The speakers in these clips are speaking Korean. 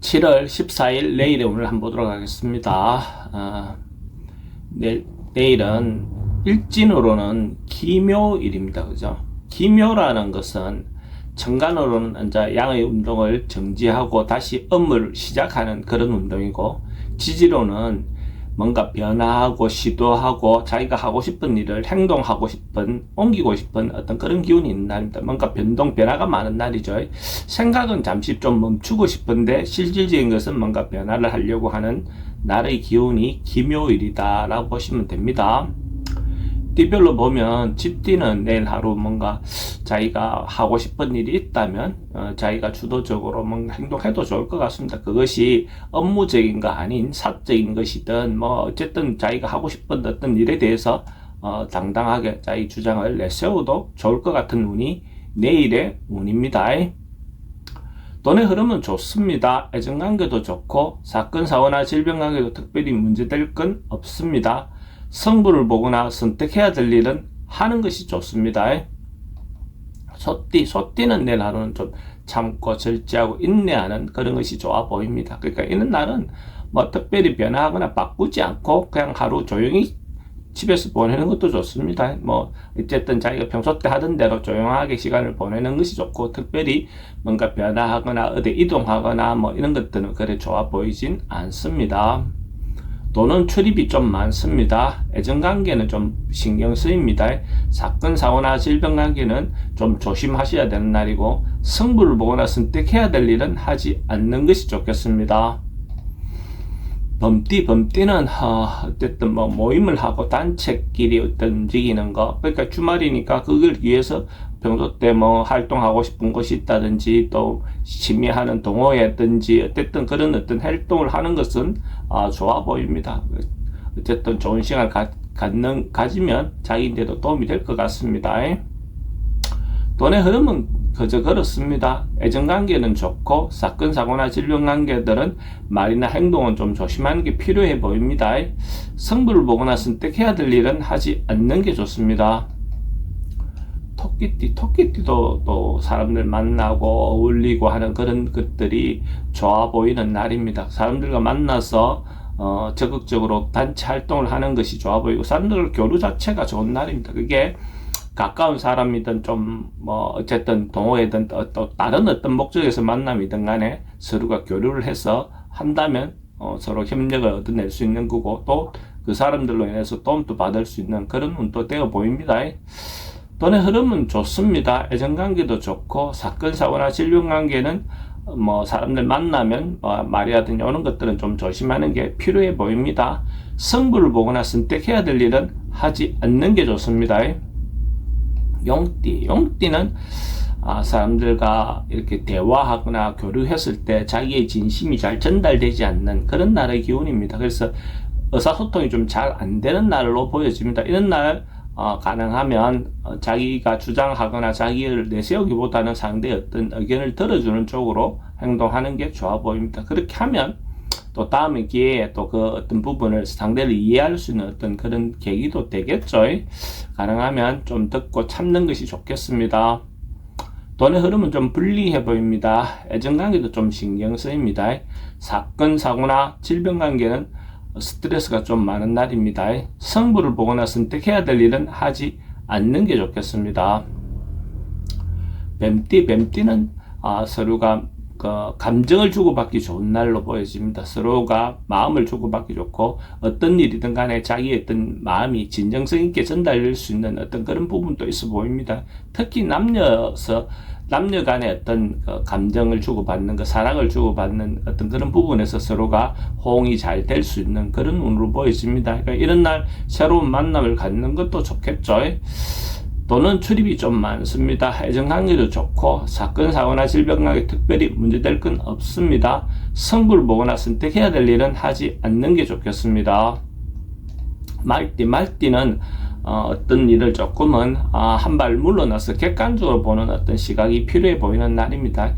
7월 14일 내일의 운을 한번 보도록 하겠습니다. 내일은 일진으로는 기묘일입니다. 그죠? 기묘라는 것은 천간으로는 이제 양의 운동을 정지하고 다시 음을 시작하는 그런 운동이고, 지지로는 뭔가 변화하고 시도하고 자기가 하고 싶은 일을 행동하고 싶은, 옮기고 싶은 어떤 그런 기운이 있는 날입니다. 뭔가 변동, 변화가 많은 날이죠. 생각은 잠시 좀 멈추고 싶은데 실질적인 것은 뭔가 변화를 하려고 하는 날의 기운이 기묘일이다 라고 보시면 됩니다. 띠별로 보면 집띠는 내일 하루 뭔가 자기가 하고 싶은 일이 있다면 자기가 주도적으로 뭔가 행동해도 좋을 것 같습니다. 그것이 업무적인 거 아닌 사적인 것이든 뭐 어쨌든 자기가 하고 싶은 어떤 일에 대해서 당당하게 자기 주장을 내세워도 좋을 것 같은 운이 내일의 운입니다. 돈의 흐름은 좋습니다. 애정관계도 좋고 사건 사고나 질병관계도 특별히 문제될 건 없습니다. 성부를 보거나 선택해야 될 일은 하는 것이 좋습니다. 소띠는 내일 하루는 좀 참고 절제하고 인내하는 그런 것이 좋아 보입니다. 그러니까 이런 날은 뭐 특별히 변화하거나 바꾸지 않고 그냥 하루 조용히 집에서 보내는 것도 좋습니다. 뭐 어쨌든 자기가 평소 때 하던 대로 조용하게 시간을 보내는 것이 좋고, 특별히 뭔가 변화하거나 어디 이동하거나 뭐 이런 것들은 그래 좋아 보이진 않습니다. 돈은 출입이 좀 많습니다. 애정관계는 좀 신경 쓰입니다. 사건, 사고나 질병관계는 좀 조심하셔야 되는 날이고, 승부를 보거나 선택해야 될 일은 하지 않는 것이 좋겠습니다. 범띠는 어쨌든 뭐 모임을 하고 단체끼리 어떤 움직이는 거, 그러니까 주말이니까 그걸 위해서 평소 때 뭐 활동하고 싶은 것이 있다든지 또 취미하는 동호회든지 어쨌든 그런 어떤 활동을 하는 것은 좋아 보입니다. 어쨌든 좋은 시간을 가지면 자기인데도 도움이 될 것 같습니다. 돈의 흐름은 그저 그렇습니다. 애정관계는 좋고 사건, 사고나 질병관계들은 말이나 행동은 좀 조심하는 게 필요해 보입니다. 성부를 보거나 선택해야 될 일은 하지 않는 게 좋습니다. 토끼띠도 또 사람들 만나고 어울리고 하는 그런 것들이 좋아 보이는 날입니다. 사람들과 만나서 적극적으로 단체 활동을 하는 것이 좋아 보이고, 사람들 교류 자체가 좋은 날입니다. 그게 가까운 사람이든 좀 뭐 어쨌든 동호회든 또 다른 어떤 목적에서 만남이든 간에 서로가 교류를 해서 한다면 서로 협력을 얻어낼 수 있는 거고, 또 그 사람들로 인해서 도움도 받을 수 있는 그런 운도 되어 보입니다. 돈의 흐름은 좋습니다. 애정관계도 좋고 사건, 사고나 질병관계는 뭐 사람들 만나면 말이라든지 이런 것들은 좀 조심하는 게 필요해 보입니다. 성부를 보거나 선택해야 될 일은 하지 않는 게 좋습니다. 용띠는 사람들과 이렇게 대화하거나 교류했을 때 자기의 진심이 잘 전달되지 않는 그런 날의 기운입니다. 그래서 의사소통이 좀 잘 안 되는 날로 보여집니다. 이런 날 가능하면 자기가 주장하거나 자기를 내세우기보다는 상대의 어떤 의견을 들어주는 쪽으로 행동하는 게 좋아 보입니다. 그렇게 하면 또 다음의 기회에 또 그 어떤 부분을 상대를 이해할 수 있는 어떤 그런 계기도 되겠죠. 가능하면 좀 듣고 참는 것이 좋겠습니다. 돈의 흐름은 좀 불리해 보입니다. 애정관계도 좀 신경 쓰입니다. 사건, 사고나 질병관계는 스트레스가 좀 많은 날입니다. 성부를 보거나 선택해야 될 일은 하지 않는 게 좋겠습니다. 뱀띠는 서로가 감정을 주고받기 좋은 날로 보여집니다. 서로가 마음을 주고받기 좋고, 어떤 일이든 간에 자기의 어떤 마음이 진정성 있게 전달될 수 있는 어떤 그런 부분도 있어 보입니다. 특히 남녀 간의 어떤 감정을 주고받는 사랑을 주고받는 어떤 그런 부분에서 서로가 호응이 잘 될 수 있는 그런 운으로 보여집니다. 그러니까 이런 날 새로운 만남을 갖는 것도 좋겠죠. 돈은 출입이 좀 많습니다. 애정관계도 좋고 사건, 사고나 질병관계 특별히 문제될 건 없습니다. 성부를 보거나 선택해야 될 일은 하지 않는 게 좋겠습니다. 말띠는 어떤 일을 조금은 한 발 물러나서 객관적으로 보는 어떤 시각이 필요해 보이는 날입니다.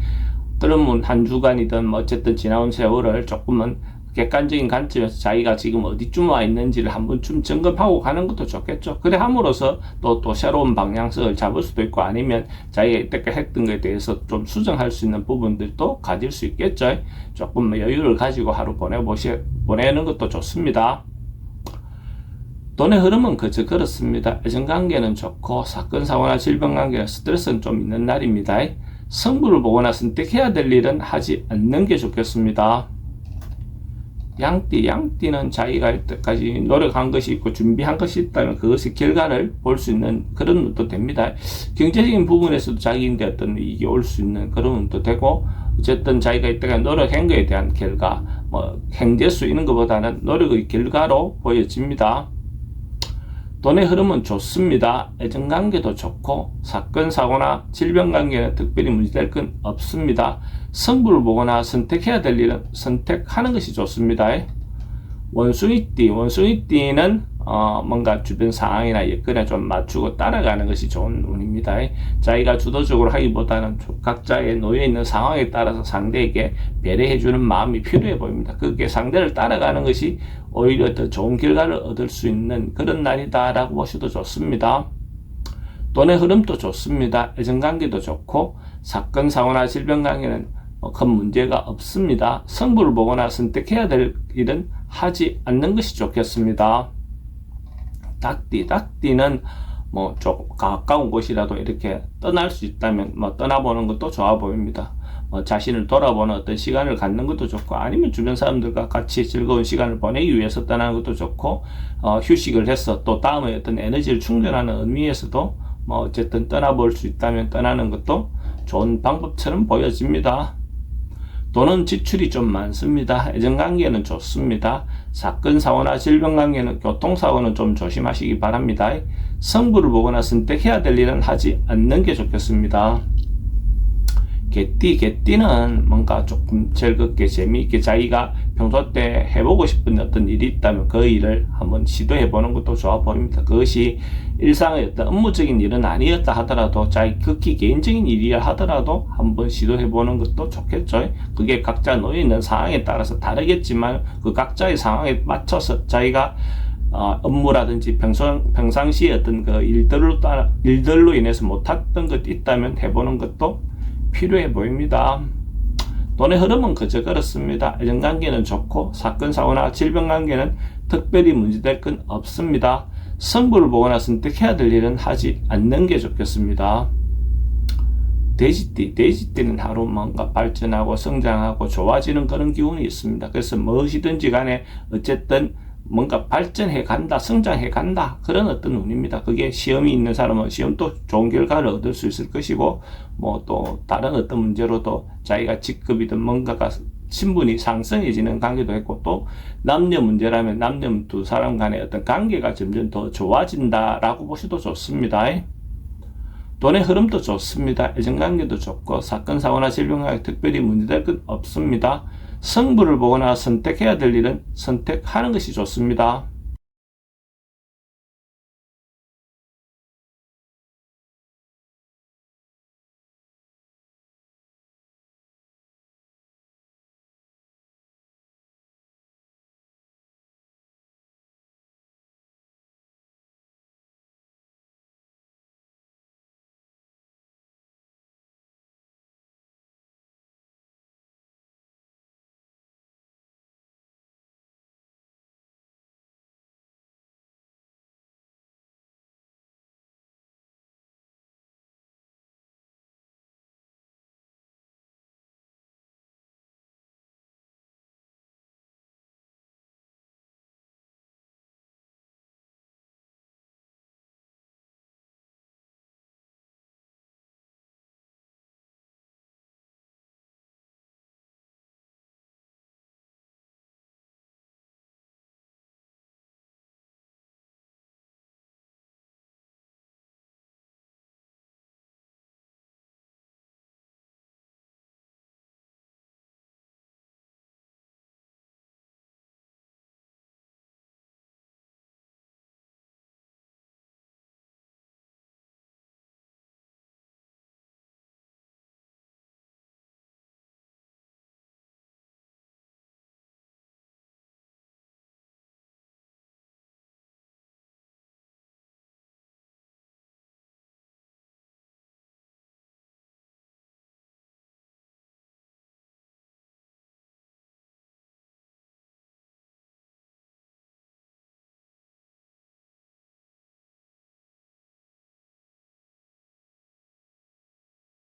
그러면 한 주간이든 뭐 어쨌든 지나온 세월을 조금은 객관적인 관점에서 자기가 지금 어디쯤 와 있는지를 한번 좀 점검하고 가는 것도 좋겠죠. 그래 함으로써 또 새로운 방향성을 잡을 수도 있고, 아니면 자기가 이때까지 했던 것에 대해서 좀 수정할 수 있는 부분들도 가질 수 있겠죠. 조금 여유를 가지고 하루 보내는 것도 좋습니다. 돈의 흐름은 그저 그렇습니다. 애정관계는 좋고 사건, 사고나 질병관계나 스트레스는 좀 있는 날입니다. 승부를 보거나 선택해야 될 일은 하지 않는 게 좋겠습니다. 양띠는 자기가 이때까지 노력한 것이 있고 준비한 것이 있다면 그것의 결과를 볼 수 있는 그런 운도 됩니다. 경제적인 부분에서도 자기인데 어떤 이익이 올 수 있는 그런 운도 되고, 어쨌든 자기가 이때까지 노력한 것에 대한 결과, 행재수 이런 것보다는 노력의 결과로 보여집니다. 돈의 흐름은 좋습니다. 애정관계도 좋고 사건, 사고나 질병관계는 특별히 문제될 건 없습니다. 승부를 보거나 선택해야 될 일은 선택하는 것이 좋습니다. 원숭이띠는 뭔가 주변 상황이나 여건에 좀 맞추고 따라가는 것이 좋은 운입니다. 자기가 주도적으로 하기보다는 각자의 놓여있는 상황에 따라서 상대에게 배려해주는 마음이 필요해 보입니다. 그게 상대를 따라가는 것이 오히려 더 좋은 결과를 얻을 수 있는 그런 날이다 라고 보셔도 좋습니다. 돈의 흐름도 좋습니다. 애정관계도 좋고 사건, 사고나 질병관계는 큰 문제가 없습니다. 승부를 보거나 선택해야 될 일은 하지 않는 것이 좋겠습니다. 닭띠는 좀 가까운 곳이라도 이렇게 떠날 수 있다면 떠나보는 것도 좋아 보입니다. 자신을 돌아보는 어떤 시간을 갖는 것도 좋고, 아니면 주변 사람들과 같이 즐거운 시간을 보내기 위해서 떠나는 것도 좋고, 휴식을 해서 또 다음에 어떤 에너지를 충전하는 의미에서도 어쨌든 떠나볼 수 있다면 떠나는 것도 좋은 방법처럼 보여집니다. 돈은 지출이 좀 많습니다. 애정관계는 좋습니다. 사건, 사고나 질병관계는, 교통사고는 좀 조심하시기 바랍니다. 승부를 보거나 선택해야 될 일은 하지 않는 게 좋겠습니다. 개띠는 뭔가 조금 즐겁게 재미있게 자기가 평소 때 해보고 싶은 어떤 일이 있다면 그 일을 한번 시도해보는 것도 좋아 보입니다. 그것이 일상의 어떤 업무적인 일은 아니었다 하더라도, 자기 극히 개인적인 일이라 하더라도 한번 시도해보는 것도 좋겠죠. 그게 각자 놓여있는 상황에 따라서 다르겠지만 그 각자의 상황에 맞춰서 자기가 업무라든지 평상시에 어떤 그 일들로 인해서 못했던 것이 있다면 해보는 것도 필요해 보입니다. 돈의 흐름은 그저 그렇습니다. 애정관계는 좋고 사건, 사고나 질병관계는 특별히 문제될 건 없습니다. 승부를 보거나 선택해야 될 일은 하지 않는 게 좋겠습니다. 돼지띠는 하루 뭔가 발전하고 성장하고 좋아지는 그런 기운이 있습니다. 그래서 무엇이든지 간에 어쨌든 뭔가 발전해 간다, 성장해 간다, 그런 어떤 운입니다. 그게 시험이 있는 사람은 시험도 좋은 결과를 얻을 수 있을 것이고, 또 다른 어떤 문제로도 자기가 직급이든 뭔가가 신분이 상승해지는 관계도 있고, 또 남녀 문제라면 남녀 두 사람 간의 어떤 관계가 점점 더 좋아진다라고 보셔도 좋습니다. 돈의 흐름도 좋습니다. 애정관계도 좋고 사건, 사고나 질병관계 특별히 문제될 건 없습니다. 승부를 보거나 선택해야 될 일은 선택하는 것이 좋습니다.